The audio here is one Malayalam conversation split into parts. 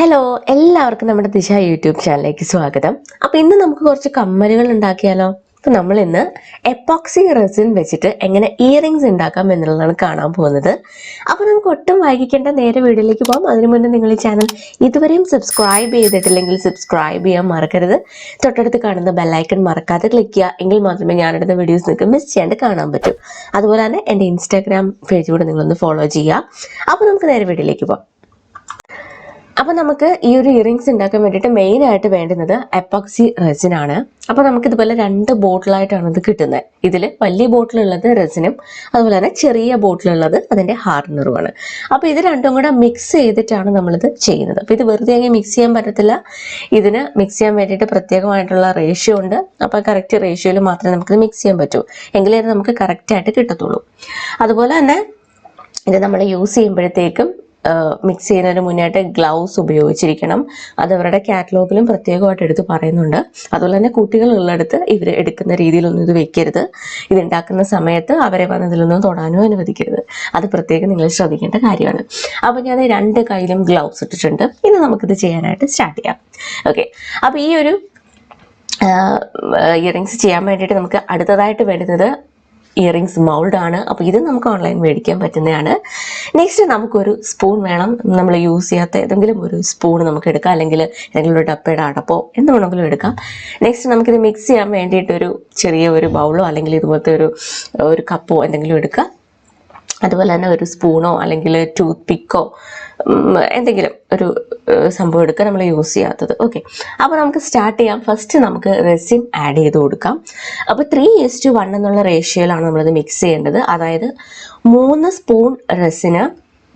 ഹലോ, എല്ലാവർക്കും നമ്മുടെ ദിശ യൂട്യൂബ് ചാനലിലേക്ക് സ്വാഗതം. അപ്പോൾ ഇന്ന് നമുക്ക് കുറച്ച് കമ്മലുകൾ ഉണ്ടാക്കിയാലോ? അപ്പോൾ നമ്മൾ ഇന്ന് എപ്പോക്സി റെസിൻ വെച്ചിട്ട് എങ്ങനെ ഇയറിംഗ്സ് ഉണ്ടാക്കാം എന്നുള്ളതാണ് കാണാൻ പോകുന്നത്. അപ്പോൾ നമുക്ക് ഒട്ടും വൈകിക്കേണ്ട, നേരെ വീഡിയോയിലേക്ക് പോകാം. അതിനു മുന്നേ നിങ്ങൾ ഈ ചാനൽ ഇതുവരെയും സബ്സ്ക്രൈബ് ചെയ്തിട്ടില്ലെങ്കിൽ സബ്സ്ക്രൈബ് ചെയ്യാൻ മറക്കരുത്. തൊട്ടടുത്ത് കാണുന്ന ബെല്ലൈക്കൺ മറക്കാതെ ക്ലിക്ക് ചെയ്യുക. എങ്കിൽ മാത്രമേ ഞാനെടുത്ത വീഡിയോസ് നിങ്ങൾക്ക് മിസ് ചെയ്യാണ്ട് കാണാൻ പറ്റൂ. അതുപോലെ തന്നെ എൻ്റെ ഇൻസ്റ്റാഗ്രാം പേജ് കൂടെ നിങ്ങളൊന്ന് ഫോളോ ചെയ്യുക. അപ്പോൾ നമുക്ക് നേരെ വീഡിയോയിലേക്ക് പോകാം. അപ്പോൾ നമുക്ക് ഈ ഒരു ഇയറിംഗ്സ് ഉണ്ടാക്കാൻ വേണ്ടിയിട്ട് മെയിനായിട്ട് വേണ്ടുന്നത് എപ്പോക്സി റെസിൻ ആണ്. അപ്പോൾ നമുക്ക് ഇതുപോലെ 2 ബോട്ടിലായിട്ടാണ് ഇത് കിട്ടുന്നത്. ഇതിൽ വലിയ ബോട്ടിലുള്ളത് റെസിനും, അതുപോലെ തന്നെ ചെറിയ ബോട്ടിലുള്ളത് അതിൻ്റെ ഹാർഡനറുമാണ്. അപ്പോൾ ഇത് രണ്ടും കൂടെ മിക്സ് ചെയ്തിട്ടാണ് നമ്മളിത് ചെയ്യുന്നത്. അപ്പോൾ ഇത് വെറുതെ അങ്ങനെ മിക്സ് ചെയ്യാൻ പറ്റത്തില്ല. ഇതിന് മിക്സ് ചെയ്യാൻ വേണ്ടിയിട്ട് പ്രത്യേകമായിട്ടുള്ള റേഷ്യോ ഉണ്ട്. അപ്പോൾ കറക്റ്റ് റേഷ്യോയിൽ മാത്രമേ നമുക്കിത് മിക്സ് ചെയ്യാൻ പറ്റൂ. എങ്കിലേ അത് നമുക്ക് കറക്റ്റായിട്ട് കിട്ടത്തുള്ളൂ. അതുപോലെ തന്നെ ഇത് നമ്മൾ യൂസ് ചെയ്യുമ്പോഴത്തേക്കും മിക്സ് ചെയ്യുന്നതിന് മുന്നായിട്ട് ഗ്ലൗസ് ഉപയോഗിച്ചിരിക്കണം. അത് അവരുടെ കാറ്റലോഗിലും പ്രത്യേകമായിട്ട് എടുത്ത് പറയുന്നുണ്ട്. അതുപോലെ തന്നെ കുട്ടികളുള്ളിടത്ത് ഇവർ എടുക്കുന്ന രീതിയിലൊന്നും ഇത് വെക്കരുത്. ഇത് ഉണ്ടാക്കുന്ന സമയത്ത് അവരെ വന്ന് ഇതിലൊന്നും തൊടാനോ അനുവദിക്കരുത്. അത് പ്രത്യേകം നിങ്ങൾ ശ്രദ്ധിക്കേണ്ട കാര്യമാണ്. അപ്പോൾ ഞാൻ 2 കയ്യിലും ഗ്ലൗസ് ഇട്ടിട്ടുണ്ട്. ഇനി നമുക്കിത് ചെയ്യാനായിട്ട് സ്റ്റാർട്ട് ചെയ്യാം. ഓക്കെ, അപ്പോൾ ഈ ഒരു ഇയറിങ്സ് ചെയ്യാൻ വേണ്ടിയിട്ട് നമുക്ക് അടുത്തതായിട്ട് വേണ്ടുന്നത് ഇയറിങ്സ് മൗൾഡ് ആണ്. അപ്പോൾ ഇത് നമുക്ക് ഓൺലൈൻ മേടിക്കാൻ പറ്റുന്നതാണ്. നെക്സ്റ്റ് നമുക്കൊരു സ്പൂൺ വേണം. നമ്മൾ യൂസ് ചെയ്യാത്ത ഏതെങ്കിലും ഒരു സ്പൂൺ നമുക്ക് എടുക്കാം, അല്ലെങ്കിൽ ഏതെങ്കിലും ഒരു ഡപ്പയുടെ അടപ്പോ എന്ത് വേണമെങ്കിലും എടുക്കാം. നെക്സ്റ്റ് നമുക്കിത് മിക്സ് ചെയ്യാൻ വേണ്ടിയിട്ടൊരു ചെറിയ ഒരു ബൗളോ അല്ലെങ്കിൽ ഇതുപോലത്തെ ഒരു കപ്പോ എന്തെങ്കിലും എടുക്കുക. അതുപോലെ തന്നെ ഒരു സ്പൂണോ അല്ലെങ്കിൽ ടൂത്ത് പിക്കോ എന്തെങ്കിലും ഒരു സംഭവം എടുക്കുക, നമ്മൾ യൂസ് ചെയ്യാത്തത്. ഓക്കെ, അപ്പോൾ നമുക്ക് സ്റ്റാർട്ട് ചെയ്യാം. ഫസ്റ്റ് നമുക്ക് റെസിൻ ആഡ് ചെയ്ത് കൊടുക്കാം. അപ്പോൾ 3:1 എന്നുള്ള റേഷ്യോയിലാണ് നമ്മളിത് മിക്സ് ചെയ്യേണ്ടത്. അതായത് 3 സ്പൂൺ റെസിന്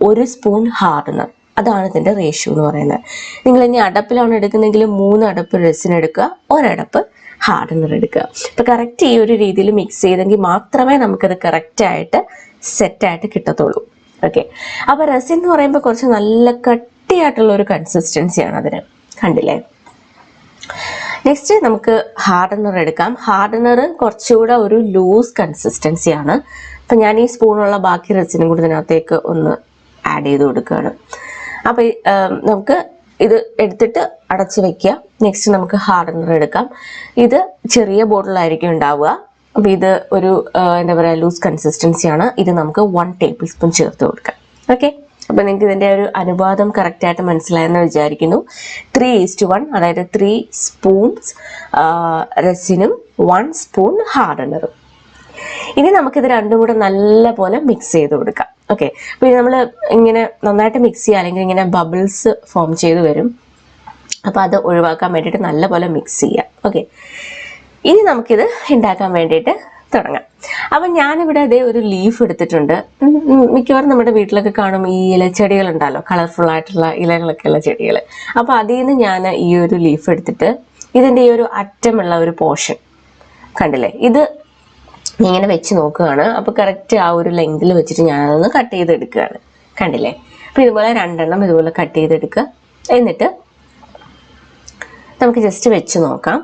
1 സ്പൂൺ ഹാർഡനർ. അതാണ് ഇതിൻ്റെ റേഷ്യോ എന്ന് പറയുന്നത്. നിങ്ങൾ ഇനി അടപ്പിലാണ് എടുക്കുന്നതെങ്കിൽ 3 അടപ്പ് റെസിൻ എടുക്കുക, 1 അടപ്പ് ഹാർഡനർ എടുക്കുക. അപ്പോൾ കറക്റ്റ് ഈ ഒരു രീതിയിൽ മിക്സ് ചെയ്തെങ്കിൽ മാത്രമേ നമുക്കത് കറക്റ്റായിട്ട് സെറ്റായിട്ട് കിട്ടത്തുള്ളൂ. ഓക്കെ, അപ്പോൾ റെസിൻ എന്ന് പറയുമ്പോൾ കുറച്ച് നല്ല കട്ടിയായിട്ടുള്ള ഒരു കൺസിസ്റ്റൻസിയാണ് അതിന്, കണ്ടില്ലേ? നെക്സ്റ്റ് നമുക്ക് ഹാർഡനർ എടുക്കാം. ഹാർഡനർ കുറച്ചുകൂടെ ഒരു ലൂസ് കൺസിസ്റ്റൻസിയാണ്. അപ്പം ഞാൻ ഈ സ്പൂണുള്ള ബാക്കി റെസിനും കൂടി ഇതിനകത്തേക്ക് ഒന്ന് ആഡ് ചെയ്ത് കൊടുക്കുകയാണ്. അപ്പോൾ നമുക്ക് ഇത് എടുത്തിട്ട് അടച്ച് വെക്കുക. നെക്സ്റ്റ് നമുക്ക് ഹാർഡനർ എടുക്കാം. ഇത് ചെറിയ ബോട്ടിലായിരിക്കും ഉണ്ടാവുക. അപ്പോൾ ഇത് ഒരു എന്താ പറയുക, ലൂസ് കൺസിസ്റ്റൻസിയാണ്. ഇത് നമുക്ക് 1 ടേബിൾ സ്പൂൺ ചേർത്ത് കൊടുക്കാം. ഓക്കെ, അപ്പോൾ നിങ്ങൾക്ക് ഇതിൻ്റെ ഒരു അനുപാതം കറക്റ്റായിട്ട് മനസ്സിലായെന്ന് വിചാരിക്കുന്നു. 3:1, അതായത് 3 സ്പൂൺസ് റെസിനും 1 സ്പൂൺ ഹാർഡനറും. ഇനി നമുക്കിത് രണ്ടും കൂടെ നല്ലപോലെ മിക്സ് ചെയ്ത് കൊടുക്കാം. ഓക്കെ, അപ്പോൾ നമ്മൾ ഇങ്ങനെ നന്നായിട്ട് മിക്സ് ചെയ്യുക, അല്ലെങ്കിൽ ഇങ്ങനെ ബബിൾസ് ഫോം ചെയ്ത് വരും. അപ്പോൾ അത് ഒഴിവാക്കാൻ വേണ്ടിയിട്ട് നല്ലപോലെ മിക്സ് ചെയ്യാം. ഓക്കെ, ഇനി നമുക്കിത് ഉണ്ടാക്കാൻ വേണ്ടിയിട്ട് തുടങ്ങാം. അപ്പം ഞാനിവിടെ അതേ ഒരു ലീഫ് എടുത്തിട്ടുണ്ട്. മിക്കവാറും നമ്മുടെ വീട്ടിലൊക്കെ കാണും ഈ ഇലച്ചെടികൾ ഉണ്ടല്ലോ, കളർഫുൾ ആയിട്ടുള്ള ഇലകളൊക്കെ ഉള്ള ചെടികൾ. അപ്പോൾ അതിൽ നിന്ന് ഞാൻ ഈ ഒരു ലീഫ് എടുത്തിട്ട് ഇതിൻ്റെ ഈ ഒരു അറ്റമുള്ള ഒരു പോർഷൻ കണ്ടില്ലേ, ഇത് ഇങ്ങനെ വെച്ച് നോക്കുകയാണ്. അപ്പോൾ കറക്റ്റ് ആ ഒരു ലെങ്തിൽ വെച്ചിട്ട് ഞാനതൊന്ന് കട്ട് ചെയ്തെടുക്കുകയാണ്. കണ്ടില്ലേ? അപ്പോൾ ഇതുപോലെ 2 എണ്ണം ഇതുപോലെ കട്ട് ചെയ്തെടുക്കുക. എന്നിട്ട് നമുക്ക് ജസ്റ്റ് വെച്ച് നോക്കാം.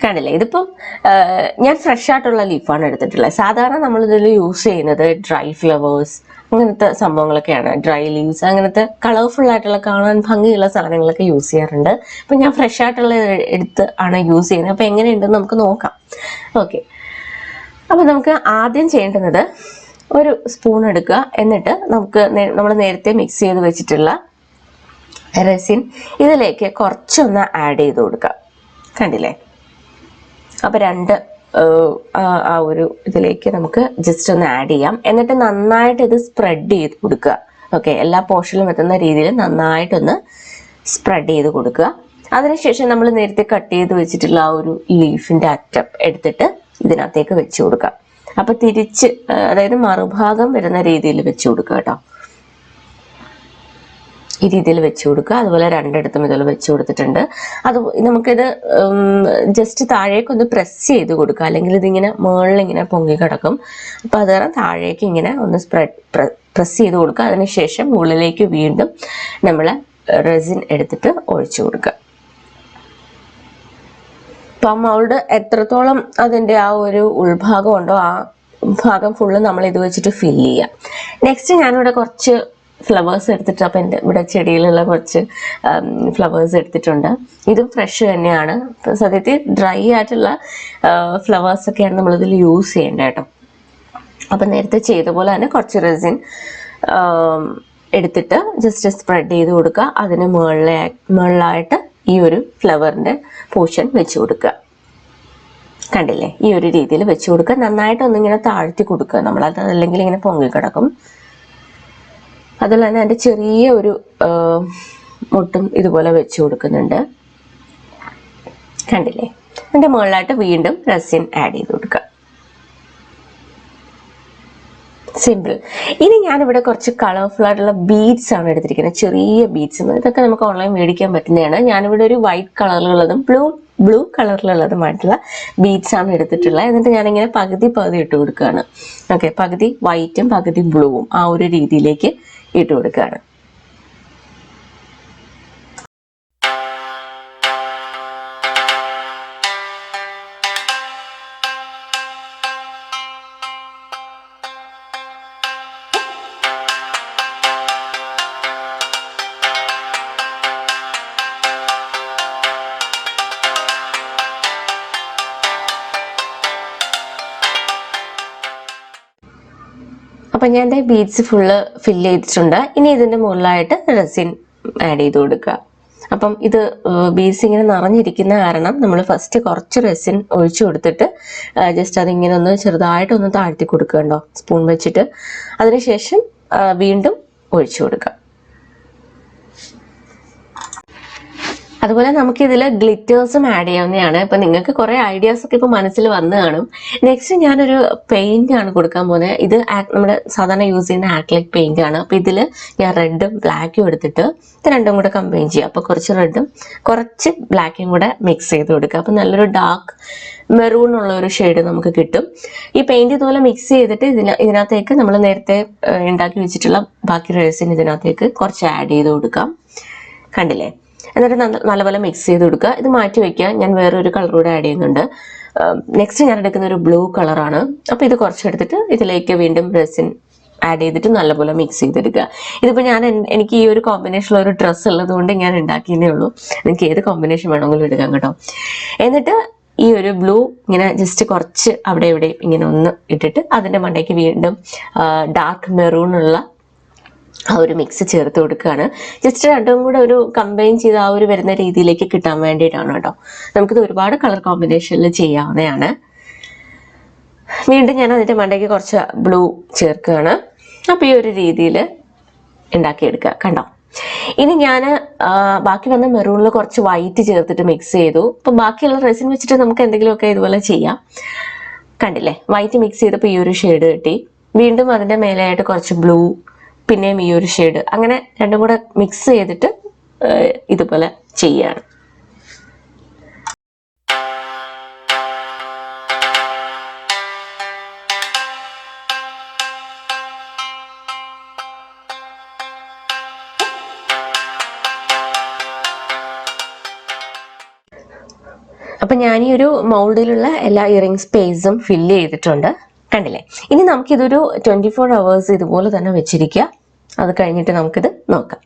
കണ്ടില്ലേ? ഇതിപ്പം ഞാൻ ഫ്രഷ് ആയിട്ടുള്ള ലീഫാണ് എടുത്തിട്ടുള്ളത്. സാധാരണ നമ്മളിതിൽ യൂസ് ചെയ്യുന്നത് ഡ്രൈ ഫ്ലവേഴ്സ് അങ്ങനത്തെ സംഭവങ്ങളൊക്കെയാണ്. ഡ്രൈ ലീവ്സ് അങ്ങനത്തെ കളർഫുൾ ആയിട്ടുള്ള കാണാൻ ഭംഗിയുള്ള സാധനങ്ങളൊക്കെ യൂസ് ചെയ്യാറുണ്ട്. അപ്പം ഞാൻ ഫ്രഷ് ആയിട്ടുള്ള എടുത്ത് ആണ് യൂസ് ചെയ്യുന്നത്. അപ്പം എങ്ങനെയുണ്ടെന്ന് നമുക്ക് നോക്കാം. ഓക്കെ, അപ്പോൾ നമുക്ക് ആദ്യം ചെയ്യേണ്ടുന്നത് ഒരു സ്പൂൺ എടുക്കുക. എന്നിട്ട് നമുക്ക് നമ്മൾ നേരത്തെ മിക്സ് ചെയ്ത് വെച്ചിട്ടുള്ള റെസിൻ ഇതിലേക്ക് കുറച്ചൊന്ന് ആഡ് ചെയ്ത് കൊടുക്കുക. കണ്ടില്ലേ? അപ്പോൾ 2 ആ ഒരു ഇതിലേക്ക് നമുക്ക് ജസ്റ്റ് ഒന്ന് ആഡ് ചെയ്യാം. എന്നിട്ട് നന്നായിട്ട് ഇത് സ്പ്രെഡ് ചെയ്ത് കൊടുക്കുക. ഓക്കെ, എല്ലാ പോർഷനിലും എത്തുന്ന രീതിയിൽ നന്നായിട്ടൊന്ന് സ്പ്രെഡ് ചെയ്ത് കൊടുക്കുക. അതിനുശേഷം നമ്മൾ നേരത്തെ കട്ട് ചെയ്ത് വെച്ചിട്ടുള്ള ആ ഒരു ലീഫിൻ്റെ അറ്റം എടുത്തിട്ട് ഇതിനകത്തേക്ക് വെച്ച് കൊടുക്കുക. അപ്പോൾ തിരിച്ച്, അതായത് മറുഭാഗം വരുന്ന രീതിയിൽ വെച്ച് കൊടുക്കുക കേട്ടോ. ഈ രീതിയിൽ വെച്ച് കൊടുക്കുക. അതുപോലെ 2 ഇടത്തും ഇതുപോലെ വെച്ച് കൊടുത്തിട്ടുണ്ട്. അത് നമുക്കിത് ജസ്റ്റ് താഴേക്കൊന്ന് പ്രസ് ചെയ്ത് കൊടുക്കുക, അല്ലെങ്കിൽ ഇതിങ്ങനെ മുകളിലിങ്ങനെ പൊങ്ങി കിടക്കും. അപ്പോൾ അത് കാരണം താഴേക്ക് ഇങ്ങനെ ഒന്ന് പ്രസ് ചെയ്ത് കൊടുക്കുക. അതിനുശേഷം മുകളിലേക്ക് വീണ്ടും നമ്മൾ റെസിൻ എടുത്തിട്ട് ഒഴിച്ചു കൊടുക്കുക. അപ്പം മൗൾഡ് എത്രത്തോളം അതിൻ്റെ ആ ഒരു ഉൾഭാഗം ഉണ്ടോ ആ ഭാഗം ഫുള്ള് നമ്മൾ ഇത് വെച്ചിട്ട് ഫില്ല് ചെയ്യാം. നെക്സ്റ്റ് ഞാനിവിടെ കുറച്ച് ഫ്ലവേഴ്സ് എടുത്തിട്ട് അപ്പം എൻ്റെ ഇവിടെ ചെടിയിലുള്ള കുറച്ച് ഫ്ലവേഴ്സ് എടുത്തിട്ടുണ്ട്. ഇതും ഫ്രഷ് തന്നെയാണ്. സത്യത്തിൽ ഡ്രൈ ആയിട്ടുള്ള ഫ്ലവേഴ്സൊക്കെയാണ് നമ്മളിതിൽ യൂസ് ചെയ്യേണ്ടത് കേട്ടോ. അപ്പം നേരത്തെ ചെയ്ത പോലെ തന്നെ കുറച്ച് റെസിൻ എടുത്തിട്ട് ജസ്റ്റ് സ്പ്രെഡ് ചെയ്ത് കൊടുക്കുക. അതിന് മുകളിലായിട്ട് ഈ ഒരു ഫ്ലവറിൻ്റെ പോർഷൻ വെച്ച് കൊടുക്കുക. കണ്ടില്ലേ? ഈ ഒരു രീതിയിൽ വെച്ച് കൊടുക്കുക. നന്നായിട്ട് ഒന്നിങ്ങനെ താഴ്ത്തി കൊടുക്കുക. നമ്മളത് അല്ലെങ്കിൽ ഇങ്ങനെ പൊങ്ങിക്കിടക്കും. അതുപോലെ തന്നെ അതിൻ്റെ ചെറിയ ഒരു മുട്ടും ഇതുപോലെ വെച്ച് കൊടുക്കുന്നുണ്ട്. കണ്ടില്ലേ? അതിൻ്റെ മുകളിലായിട്ട് വീണ്ടും റെസിൻ ആഡ് ചെയ്ത് കൊടുക്കുക. സിമ്പിൾ. ഇനി ഞാനിവിടെ കുറച്ച് കളർഫുൾ ആയിട്ടുള്ള ബീഡ്സ് ആണ് എടുത്തിരിക്കുന്നത്, ചെറിയ ബീഡ്സ്. ഇതൊക്കെ നമുക്ക് ഓൺലൈൻ മേടിക്കാൻ പറ്റുന്നതാണ്. ഞാനിവിടെ ഒരു വൈറ്റ് കളറിലുള്ളതും ബ്ലൂ കളറിലുള്ളതുമായിട്ടുള്ള ബീഡ്സ് ആണ് എടുത്തിട്ടുള്ളത്. എന്നിട്ട് ഞാനിങ്ങനെ പകുതി ഇട്ട് കൊടുക്കുകയാണ്. ഓക്കെ, പകുതി വൈറ്റും പകുതി ബ്ലൂവും ആ ഒരു രീതിയിലേക്ക് ഇട്ട് കൊടുക്കുകയാണ്. അപ്പം ഞാൻ എൻ്റെ ബീഡ്സ് ഫുള്ള് ഫില്ല് ചെയ്തിട്ടുണ്ട്. ഇനി ഇതിൻ്റെ മുകളിലായിട്ട് റെസിൻ ആഡ് ചെയ്ത് കൊടുക്കുക. അപ്പം ഇത് ബീഡ്സ് ഇങ്ങനെ നിറഞ്ഞിരിക്കുന്ന കാരണം നമ്മൾ ഫസ്റ്റ് കുറച്ച് റെസിൻ ഒഴിച്ചു കൊടുത്തിട്ട് ജസ്റ്റ് അതിങ്ങനെ ഒന്ന് ചെറുതായിട്ടൊന്ന് താഴ്ത്തി കൊടുക്കുക കേട്ടോ, സ്പൂൺ വെച്ചിട്ട്. അതിനുശേഷം വീണ്ടും ഒഴിച്ചു കൊടുക്കുക. അതുപോലെ നമുക്കിതിൽ ഗ്ലിറ്റേഴ്സും ആഡ് ചെയ്യാവുന്നതാണ്. ഇപ്പം നിങ്ങൾക്ക് കുറേ ഐഡിയാസ് ഒക്കെ ഇപ്പോൾ മനസ്സിൽ വന്നു കാണും. നെക്സ്റ്റ് ഞാനൊരു പെയിന്റ് ആണ് കൊടുക്കാൻ പോകുന്നത്. ഇത് നമ്മുടെ സാധാരണ യൂസ് ചെയ്യുന്ന ആക്രിലിക് പെയിന്റ് ആണ്. അപ്പോൾ ഇതിൽ ഞാൻ റെഡും ബ്ലാക്കും എടുത്തിട്ട് ഇത് രണ്ടും കൂടെ കമ്പൈൻ ചെയ്യുക. അപ്പോൾ കുറച്ച് റെഡും കുറച്ച് ബ്ലാക്കും കൂടെ മിക്സ് ചെയ്ത് കൊടുക്കുക. അപ്പോൾ നല്ലൊരു ഡാർക്ക് മെറൂൺ ഉള്ള ഒരു ഷെയ്ഡ് നമുക്ക് കിട്ടും. ഈ പെയിന്റ് ഇതുപോലെ മിക്സ് ചെയ്തിട്ട് ഇതിനകത്തേക്ക് നമ്മൾ നേരത്തെ ഉണ്ടാക്കി വെച്ചിട്ടുള്ള ബാക്കി റേസിന് ഇതിനകത്തേക്ക് കുറച്ച് ആഡ് ചെയ്ത് കൊടുക്കാം. കണ്ടില്ലേ? എന്നിട്ട് നല്ലപോലെ മിക്സ് ചെയ്ത് കൊടുക്കുക. ഇത് മാറ്റി വയ്ക്കുക. ഞാൻ വേറൊരു കളർ കൂടെ ആഡ് ചെയ്യുന്നുണ്ട്. നെക്സ്റ്റ് ഞാൻ എടുക്കുന്ന ഒരു ബ്ലൂ കളറാണ്. അപ്പോൾ ഇത് കുറച്ചെടുത്തിട്ട് ഇതിലേക്ക് വീണ്ടും റെസിൻ ആഡ് ചെയ്തിട്ട് നല്ലപോലെ മിക്സ് ചെയ്തെടുക്കുക. ഇതിപ്പോൾ എനിക്ക് ഈ ഒരു കോമ്പിനേഷനുള്ള ഒരു ഡ്രസ്സ് ഉള്ളത് കൊണ്ട് ഞാൻ ഉണ്ടാക്കിയതേ ഉള്ളൂ. നിങ്ങൾക്ക് ഏത് കോമ്പിനേഷൻ വേണമെങ്കിലും എടുക്കാം കേട്ടോ. എന്നിട്ട് ഈ ഒരു ബ്ലൂ ഇങ്ങനെ ജസ്റ്റ് കുറച്ച് അവിടെ ഇവിടെ ഇങ്ങനെ ഒന്ന് ഇട്ടിട്ട് അതിൻ്റെ മണ്ടയ്ക്ക് വീണ്ടും ഡാർക്ക് മെറൂണുള്ള ആ ഒരു മിക്സ് ചേർത്ത് കൊടുക്കുകയാണ്. ജസ്റ്റ് രണ്ടും കൂടെ ഒരു കമ്പൈൻ ചെയ്ത് ആ ഒരു വരുന്ന രീതിയിലേക്ക് കിട്ടാൻ വേണ്ടിയിട്ടാണ് കേട്ടോ. നമുക്കിത് ഒരുപാട് കളർ കോമ്പിനേഷനിൽ ചെയ്യാവുന്നതാണ്. വീണ്ടും ഞാൻ അതിൻ്റെ മണ്ടയ്ക്ക് കുറച്ച് ബ്ലൂ ചേർക്കുകയാണ്. അപ്പോൾ ഈ ഒരു രീതിയിൽ ഉണ്ടാക്കിയെടുക്കുക. കണ്ടോ? ഇനി ഞാൻ ബാക്കി വന്ന മെറൂണിൽ കുറച്ച് വൈറ്റ് ചേർത്തിട്ട് മിക്സ് ചെയ്തു. അപ്പം ബാക്കിയുള്ള റെസിൻ വെച്ചിട്ട് നമുക്ക് എന്തെങ്കിലുമൊക്കെ ഇതുപോലെ ചെയ്യാം. കണ്ടില്ലേ? വൈറ്റ് മിക്സ് ചെയ്തപ്പോൾ ഈ ഒരു ഷെയ്ഡ് കിട്ടി. വീണ്ടും അതിൻ്റെ മേലെയായിട്ട് കുറച്ച് ബ്ലൂ, പിന്നെയും ഈ ഒരു ഷെയ്ഡ്, അങ്ങനെ രണ്ടും കൂടെ മിക്സ് ചെയ്തിട്ട് ഇതുപോലെ ചെയ്യാണ്. അപ്പം ഞാൻ ഈ ഒരു മൗൾഡിലുള്ള എല്ലാ ഇയറിംഗ് സ്പേസും ഫില്ല് ചെയ്തിട്ടുണ്ട്. കണ്ടില്ലേ? ഇനി നമുക്കിതൊരു 24 hours ഇതുപോലെ തന്നെ വെച്ചിരിക്കുക. അത് കഴിഞ്ഞിട്ട് നമുക്കിത് നോക്കാം.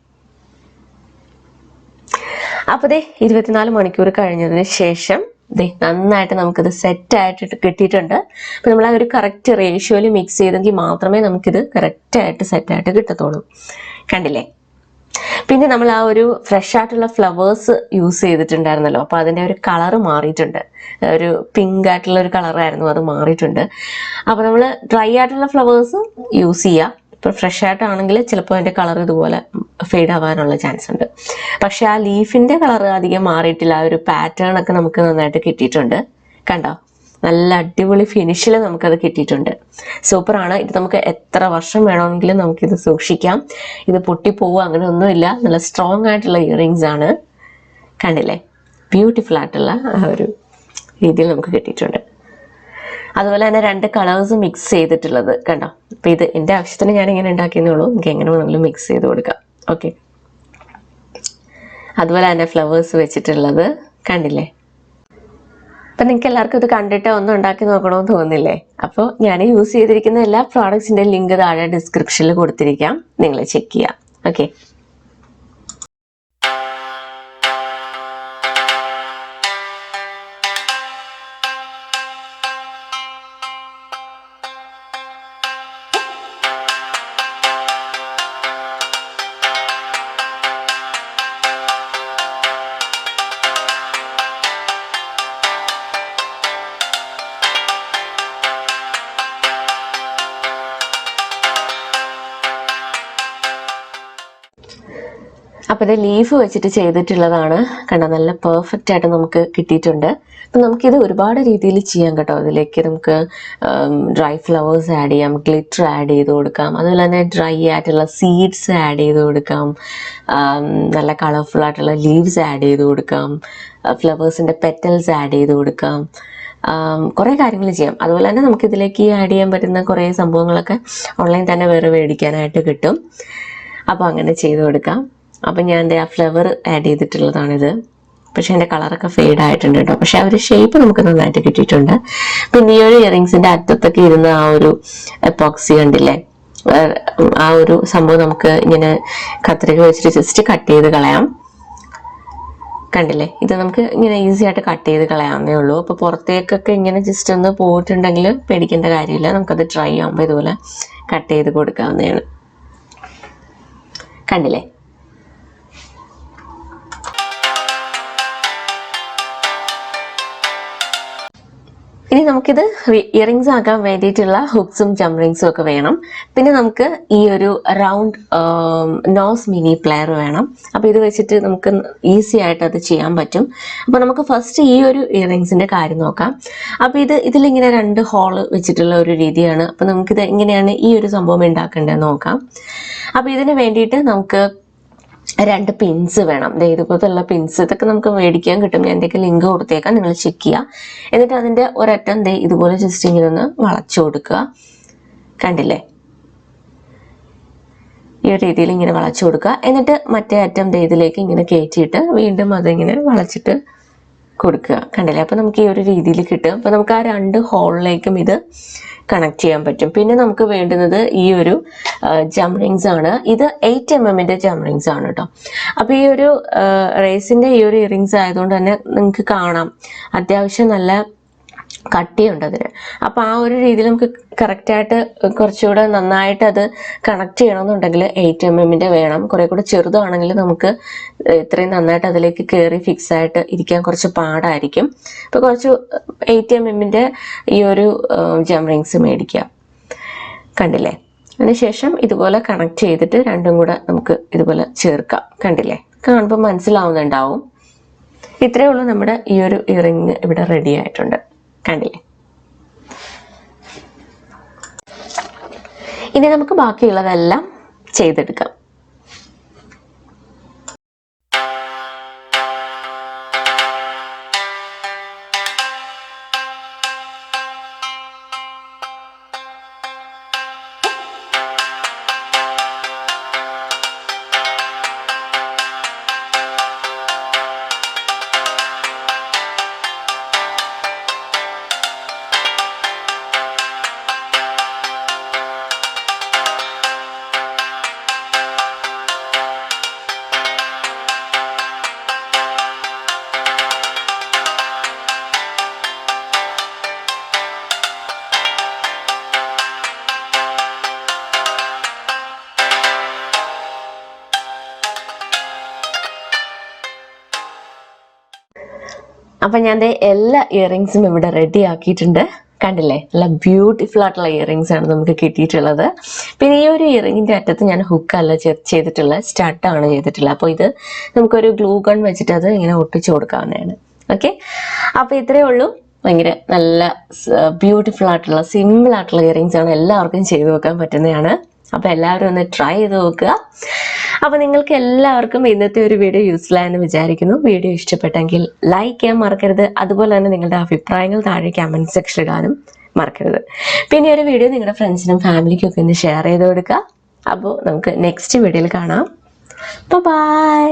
അപ്പോൾ 24 മണിക്കൂർ കഴിഞ്ഞതിന് ശേഷം നന്നായിട്ട് നമുക്കിത് സെറ്റായിട്ട് കിട്ടിയിട്ടുണ്ട്. അപ്പം നമ്മൾ ആ ഒരു കറക്റ്റ് റേഷ്യോയിൽ മിക്സ് ചെയ്തെങ്കിൽ മാത്രമേ നമുക്കിത് കറക്റ്റായിട്ട് സെറ്റായിട്ട് കിട്ടത്തുള്ളൂ. കണ്ടില്ലേ? പിന്നെ നമ്മൾ ആ ഒരു ഫ്രഷ് ആയിട്ടുള്ള ഫ്ലവേഴ്സ് യൂസ് ചെയ്തിട്ടുണ്ടായിരുന്നല്ലോ. അപ്പോൾ അതിൻ്റെ ഒരു കളറ് മാറിയിട്ടുണ്ട്. ഒരു പിങ്ക് ആയിട്ടുള്ള ഒരു കളറായിരുന്നു, അത് മാറിയിട്ടുണ്ട്. അപ്പോൾ നമ്മൾ ഡ്രൈ ആയിട്ടുള്ള ഫ്ലവേഴ്സ് യൂസ് ചെയ്യുക. ഇപ്പോൾ ഫ്രഷ് ആയിട്ടാണെങ്കിൽ ചിലപ്പോൾ അതിൻ്റെ കളർ ഇതുപോലെ ഫെയ്ഡ് ആവാനുള്ള ചാൻസ് ഉണ്ട്. പക്ഷെ ആ ലീഫിൻ്റെ കളർ അധികം മാറിയിട്ടില്ല. ആ ഒരു പാറ്റേൺ ഒക്കെ നമുക്ക് നന്നായിട്ട് കിട്ടിയിട്ടുണ്ട്. കണ്ടോ? നല്ല അടിപൊളി ഫിനിഷിൽ നമുക്കത് കിട്ടിയിട്ടുണ്ട്. സൂപ്പറാണ്. ഇത് നമുക്ക് എത്ര വർഷം വേണമെങ്കിലും നമുക്കിത് സൂക്ഷിക്കാം. ഇത് പൊട്ടിപ്പോവുക അങ്ങനെ ഒന്നുമില്ല. നല്ല സ്ട്രോങ് ആയിട്ടുള്ള ഇയറിങ്സ് ആണ്. കണ്ടില്ലേ? ബ്യൂട്ടിഫുൾ ആയിട്ടുള്ള ആ ഒരു രീതിയിൽ നമുക്ക് കിട്ടിയിട്ടുണ്ട്. അതുപോലെ തന്നെ 2 കളേഴ്സ് മിക്സ് ചെയ്തിട്ടുള്ളത് കണ്ടോ? അപ്പം ഇത് എൻ്റെ ആവശ്യത്തിന് ഞാനിങ്ങനെ ഉണ്ടാക്കിയെന്നേ ഉള്ളൂ. എനിക്ക് എങ്ങനെ വേണമെങ്കിലും മിക്സ് ചെയ്ത് കൊടുക്കാം. ഓക്കെ. അതുപോലെ തന്നെ ഫ്ലവേഴ്സ് വെച്ചിട്ടുള്ളത് കണ്ടില്ലേ? അപ്പം നിങ്ങൾക്ക് എല്ലാവർക്കും ഇത് കണ്ടിട്ട് ഒന്ന് ഉണ്ടാക്കി നോക്കണമെന്ന് തോന്നില്ലേ? അപ്പോൾ ഞാൻ യൂസ് ചെയ്തിരിക്കുന്ന എല്ലാ പ്രോഡക്ട്സിൻ്റെ ലിങ്ക് താഴെ ഡിസ്ക്രിപ്ഷനിൽ കൊടുത്തിരിക്കാം. നിങ്ങൾ ചെക്ക് ചെയ്യാം. ഓക്കെ. അപ്പോൾ ഇത് ലീഫ് വെച്ചിട്ട് ചെയ്തിട്ടുള്ളതാണ്. കണ്ടോ, നല്ല പെർഫെക്റ്റ് ആയിട്ട് നമുക്ക് കിട്ടിയിട്ടുണ്ട്. അപ്പം നമുക്കിത് ഒരുപാട് രീതിയിൽ ചെയ്യാം കേട്ടോ. അതിലേക്ക് നമുക്ക് ഡ്രൈ ഫ്ലവേഴ്സ് ആഡ് ചെയ്യാം, ഗ്ലിറ്റർ ആഡ് ചെയ്ത് കൊടുക്കാം, അതുപോലെ തന്നെ ഡ്രൈ ആയിട്ടുള്ള സീഡ്സ് ആഡ് ചെയ്ത് കൊടുക്കാം, നല്ല കളർഫുൾ ആയിട്ടുള്ള ലീവ്സ് ആഡ് ചെയ്ത് കൊടുക്കാം, ഫ്ലവേഴ്സിൻ്റെ പെറ്റൽസ് ആഡ് ചെയ്ത് കൊടുക്കാം, കുറേ കാര്യങ്ങൾ ചെയ്യാം. അതുപോലെ തന്നെ നമുക്കിതിലേക്ക് ആഡ് ചെയ്യാൻ പറ്റുന്ന കുറേ സംഭവങ്ങളൊക്കെ ഓൺലൈൻ തന്നെ വേറെ മേടിക്കാനായിട്ട് കിട്ടും. അപ്പോൾ അങ്ങനെ ചെയ്ത് കൊടുക്കാം. അപ്പം ഞാൻ എൻ്റെ ആ ഫ്ലവർ ആഡ് ചെയ്തിട്ടുള്ളതാണിത്. പക്ഷെ എൻ്റെ കളറൊക്കെ ഫെയ്ഡ് ആയിട്ടുണ്ട് കേട്ടോ. പക്ഷെ ആ ഒരു ഷേപ്പ് നമുക്ക് നന്നായിട്ട് കിട്ടിയിട്ടുണ്ട്. പിന്നെ ഈ ഒരു ഇയറിങ്സിൻ്റെ അറ്റത്തൊക്കെ ഇരുന്ന ആ ഒരു എപ്പോക്സി കണ്ടില്ലേ, ആ ഒരു സംഭവം നമുക്ക് ഇങ്ങനെ കത്രിക വെച്ചിട്ട് ജസ്റ്റ് കട്ട് ചെയ്ത് കളയാം. കണ്ടില്ലേ, ഇത് നമുക്ക് ഇങ്ങനെ ഈസി ആയിട്ട് കട്ട് ചെയ്ത് കളയാവുന്നേ ഉള്ളൂ. അപ്പോൾ പുറത്തേക്കൊക്കെ ഇങ്ങനെ ജസ്റ്റ് ഒന്ന് പോയിട്ടുണ്ടെങ്കിൽ പേടിക്കേണ്ട കാര്യമില്ല. നമുക്കത് ഡ്രൈ ആകുമ്പോൾ ഇതുപോലെ കട്ട് ചെയ്ത് കൊടുക്കാവുന്നതാണ്. കണ്ടില്ലേ. ഇനി നമുക്കിത് ഇയറിങ്സ് ആക്കാൻ വേണ്ടിയിട്ടുള്ള ഹുക്സും ജംറിങ്സും ഒക്കെ വേണം. പിന്നെ നമുക്ക് ഈ ഒരു റൗണ്ട് നോസ് മിനി പ്ലെയർ വേണം. അപ്പോൾ ഇത് വെച്ചിട്ട് നമുക്ക് ഈസി ആയിട്ട് അത് ചെയ്യാൻ പറ്റും. അപ്പോൾ നമുക്ക് ഫസ്റ്റ് ഈ ഒരു ഇയറിങ്സിൻ്റെ കാര്യം നോക്കാം. അപ്പോൾ ഇതിലിങ്ങനെ 2 ഹോള് വെച്ചിട്ടുള്ള ഒരു രീതിയാണ്. അപ്പോൾ നമുക്കിത് എങ്ങനെയാണ് ഈ ഒരു സംഭവം ഉണ്ടാക്കേണ്ടതെന്ന് നോക്കാം. അപ്പോൾ ഇതിന് വേണ്ടിയിട്ട് നമുക്ക് 2 പിൻസ് വേണം. ഇതുപോലത്തുള്ള പിൻസ്, ഇതൊക്കെ നമുക്ക് മേടിക്കാൻ കിട്ടും. ഞാൻ എൻ്റെ ലിങ്ക് കൊടുത്തേക്കാം, നിങ്ങൾ ചെക്ക് ചെയ്യുക. എന്നിട്ട് അതിൻ്റെ ഒരറ്റം ഇതുപോലെ ജസ്റ്റ് ഇങ്ങനെ ഒന്ന് വളച്ചു കൊടുക്കുക. കണ്ടില്ലേ, ഈ ഒരു രീതിയിൽ ഇങ്ങനെ വളച്ചു കൊടുക്കുക. എന്നിട്ട് മറ്റേ അറ്റം ഇതിലേക്ക് ഇങ്ങനെ കയറ്റിയിട്ട് വീണ്ടും അതിങ്ങനെ വളച്ചിട്ട് കൊടുക്കുക. കണ്ടില്ലേ, അപ്പോൾ നമുക്ക് ഈ ഒരു രീതിയിൽ കിട്ടും. അപ്പോൾ നമുക്ക് ആ 2 ഹോളിലേക്കും ഇത് കണക്ട് ചെയ്യാൻ പറ്റും. പിന്നെ നമുക്ക് വേണ്ടുന്നത് ഈ ഒരു ജംറിങ്സ് ആണ്. ഇത് 8mm ജംറിങ്സ് ആണ് കേട്ടോ. അപ്പോൾ ഈ ഒരു റേസിൻ്റെ ഈ ഒരു ഇയറിങ്സ് ആയതുകൊണ്ട് തന്നെ നിങ്ങൾക്ക് കാണാം അത്യാവശ്യം നല്ല കട്ടിയുണ്ട് അതിന്. അപ്പോൾ ആ ഒരു രീതിയിൽ നമുക്ക് കറക്റ്റായിട്ട് കുറച്ചുകൂടെ നന്നായിട്ട് അത് കണക്ട് ചെയ്യണമെന്നുണ്ടെങ്കിൽ 8mm വേണം. കുറേ കൂടെ ചെറുതാണെങ്കിൽ നമുക്ക് ഇത്രയും നന്നായിട്ട് അതിലേക്ക് കയറി ഫിക്സ് ആയിട്ട് ഇരിക്കാൻ കുറച്ച് പാടായിരിക്കും. അപ്പോൾ കുറച്ച് 8mm ഈ ഒരു ജംറിങ്സ് മേടിക്കുക. കണ്ടില്ലേ, അതിനുശേഷം ഇതുപോലെ കണക്ട് ചെയ്തിട്ട് രണ്ടും കൂടെ നമുക്ക് ഇതുപോലെ ചേർക്കാം. കണ്ടില്ലേ, കാണുമ്പോൾ മനസ്സിലാവുന്നുണ്ടാവും. ഇത്രയേ ഉള്ളൂ, നമ്മുടെ ഈ ഒരു ഇയറിങ് ഇവിടെ റെഡി ആയിട്ടുണ്ട്. കണ്ടില്ലേ. ഇനി നമുക്ക് ബാക്കിയുള്ളതെല്ലാം ചെയ്തെടുക്കാം. അപ്പം ഞാൻ എല്ലാ ഇയറിങ്സും ഇവിടെ റെഡി ആക്കിയിട്ടുണ്ട്. കണ്ടില്ലേ, നല്ല ബ്യൂട്ടിഫുൾ ആയിട്ടുള്ള ഇയറിങ്സ് ആണ് നമുക്ക് കിട്ടിയിട്ടുള്ളത്. പിന്നെ ഈ ഒരു ഇയറിങ്ങിൻ്റെ അറ്റത്ത് ഞാൻ ഹുക്കല്ല ചെയ്തിട്ടുള്ള സ്റ്റഡാണ് ചെയ്തിട്ടുള്ളത്. അപ്പോൾ ഇത് നമുക്കൊരു ഗ്ലൂ ഗൺ വെച്ചിട്ട് അത് ഇങ്ങനെ ഒട്ടിച്ചു കൊടുക്കാവുന്നതാണ്. ഓക്കെ, അപ്പോൾ ഇത്രയേ ഉള്ളൂ. ഭയങ്കര നല്ല ബ്യൂട്ടിഫുൾ ആയിട്ടുള്ള സിമ്പിൾ ആയിട്ടുള്ള ഇയറിങ്സ് ആണ്. എല്ലാവർക്കും ചെയ്തു വെക്കാൻ പറ്റുന്നതാണ്. അപ്പോൾ എല്ലാവരും ഒന്ന് ട്രൈ ചെയ്ത് നോക്കുക. അപ്പോൾ നിങ്ങൾക്ക് എല്ലാവർക്കും ഇന്നത്തെ ഒരു വീഡിയോ യൂസ്ഫുൾ ആയെന്ന് വിചാരിക്കുന്നു. വീഡിയോ ഇഷ്ടപ്പെട്ടെങ്കിൽ ലൈക്ക് ചെയ്യാൻ മറക്കരുത്. അതുപോലെ തന്നെ നിങ്ങളുടെ അഭിപ്രായങ്ങൾ താഴെ കമൻറ്റ് സെക്ഷൻ ഇടാനും മറക്കരുത്. പിന്നെ ഒരു വീഡിയോ നിങ്ങളുടെ ഫ്രണ്ട്സിനും ഫാമിലിക്കും ഒക്കെ ഒന്ന് ഷെയർ ചെയ്ത് കൊടുക്കുക. അപ്പോൾ നമുക്ക് നെക്സ്റ്റ് വീഡിയോയിൽ കാണാം. ബൈ.